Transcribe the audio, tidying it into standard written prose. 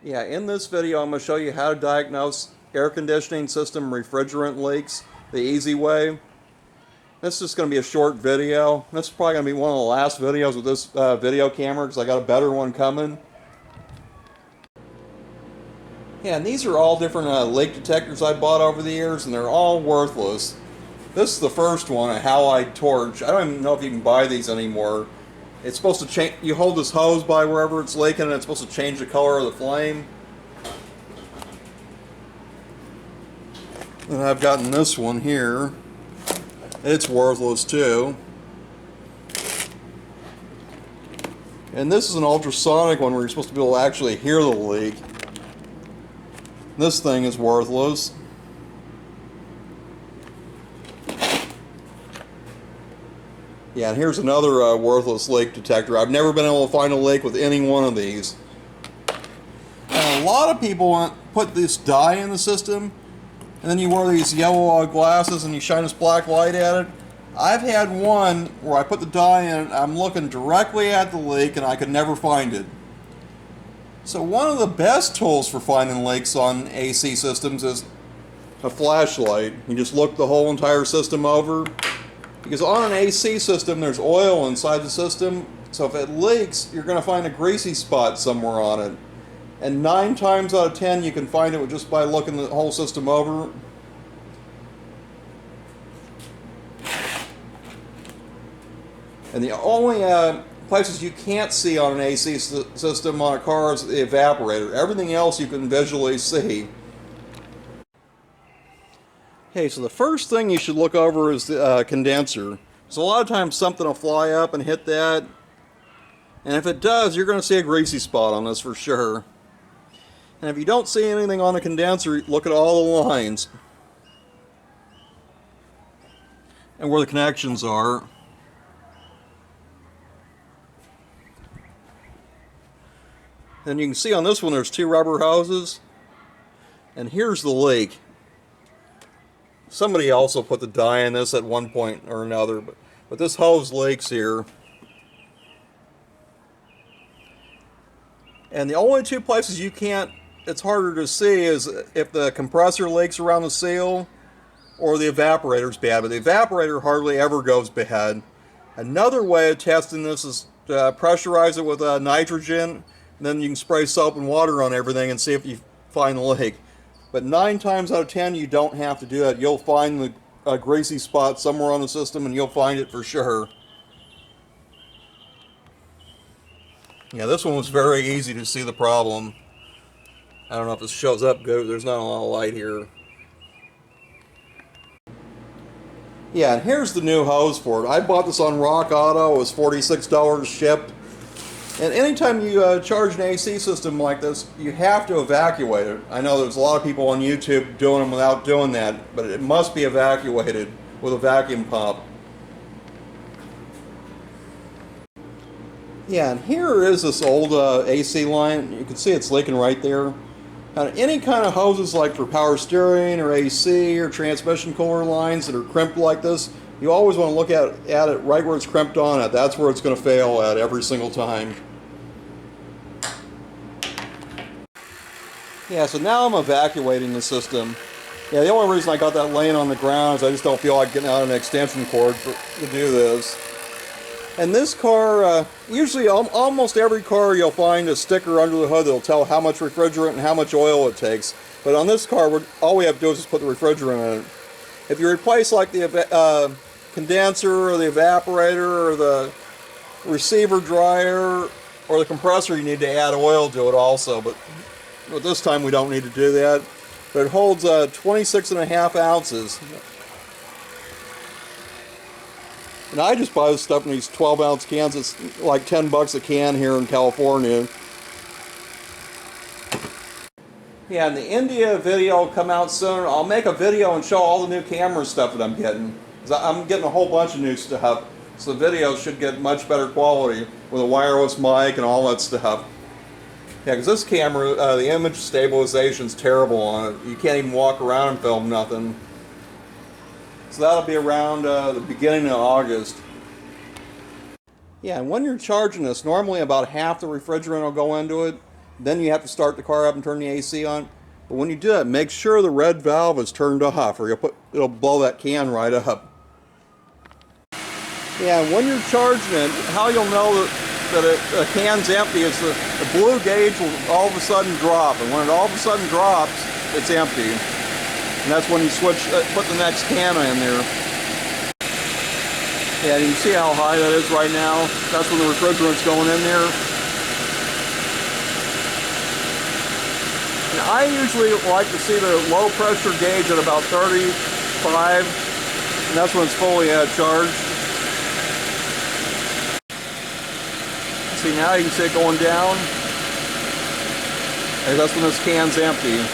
Yeah, in this video I'm going to show you how to diagnose air conditioning system refrigerant leaks the easy way. This is just going to be a short video. This is probably going to be one of the last videos with this video camera because I got a better one coming. Yeah, and these are all different leak detectors I bought over the years, and they're all worthless. This is the first one, a halide torch. I don't even know if you can buy these anymore. It's supposed to change. You hold this hose by wherever it's leaking, and it's supposed to change the color of the flame. And I've gotten this one here. It's worthless too. And this is an ultrasonic one where you're supposed to be able to actually hear the leak. This thing is worthless. Yeah, and here's another worthless leak detector. I've never been able to find a leak with any one of these. And a lot of people put this dye in the system, and then you wear these yellow glasses and you shine this black light at it. I've had one where I put the dye in, I'm looking directly at the leak and I could never find it. So one of the best tools for finding leaks on AC systems is a flashlight. You just look the whole entire system over. Because on an AC system, there's oil inside the system, so if it leaks, you're going to find a greasy spot somewhere on it. And 9 times out of 10, you can find it just by looking the whole system over. And the only places you can't see on an AC system on a car is the evaporator. Everything else you can visually see. Okay, so the first thing you should look over is the condenser. So a lot of times something will fly up and hit that. And if it does, you're going to see a greasy spot on this for sure. And if you don't see anything on the condenser, look at all the lines. And where the connections are. And you can see on this one there's 2 rubber hoses. And here's the leak. Somebody also put the dye in this at one point or another, but this hose leaks here. And the only 2 places it's harder to see is if the compressor leaks around the seal or the evaporator's bad, but the evaporator hardly ever goes bad. Another way of testing this is to pressurize it with nitrogen, and then you can spray soap and water on everything and see if you find the leak. But 9 times out of 10, you don't have to do that. You'll find the greasy spot somewhere on the system, and you'll find it for sure. Yeah, this one was very easy to see the problem. I don't know if this shows up good. There's not a lot of light here. Yeah, and here's the new hose for it. I bought this on Rock Auto. It was $46 shipped. And anytime you charge an AC system like this, you have to evacuate it. I know there's a lot of people on YouTube doing them without doing that, but it must be evacuated with a vacuum pump. Yeah, and here is this old AC line. You can see it's leaking right there. Now, any kind of hoses like for power steering or AC or transmission cooler lines that are crimped like this, you always want to look at it right where it's crimped on it. That's where it's going to fail at every single time. Yeah, so now I'm evacuating the system. Yeah, the only reason I got that laying on the ground is I just don't feel like getting out an extension cord to do this. And this car, usually almost every car you'll find a sticker under the hood that'll tell how much refrigerant and how much oil it takes. But on this car, all we have to do is just put the refrigerant in it. If you replace like the condenser or the evaporator or the receiver dryer or the compressor, you need to add oil to it also. But this time we don't need to do that. But it holds 26.5 ounces. And I just buy this stuff in these 12-ounce cans. It's like $10 a can here in California. Yeah, and the India video will come out soon. I'll make a video and show all the new camera stuff that I'm getting. I'm getting a whole bunch of new stuff, so the video should get much better quality with a wireless mic and all that stuff. Yeah, because this camera, the image stabilization is terrible on it. You can't even walk around and film nothing. So that'll be around the beginning of August. Yeah, and when you're charging this, normally about half the refrigerant will go into it. Then you have to start the car up and turn the AC on. But when you do that, make sure the red valve is turned off, or it'll blow that can right up. Yeah, when you're charging it, how you'll know that a can's empty is the blue gauge will all of a sudden drop, and when it all of a sudden drops, it's empty. And that's when you put the next can in there. Yeah, you can see how high that is right now. That's when the refrigerant's going in there. And I usually like to see the low pressure gauge at about 35, and that's when it's fully charged. See, now you can see it going down. And that's when this can's empty.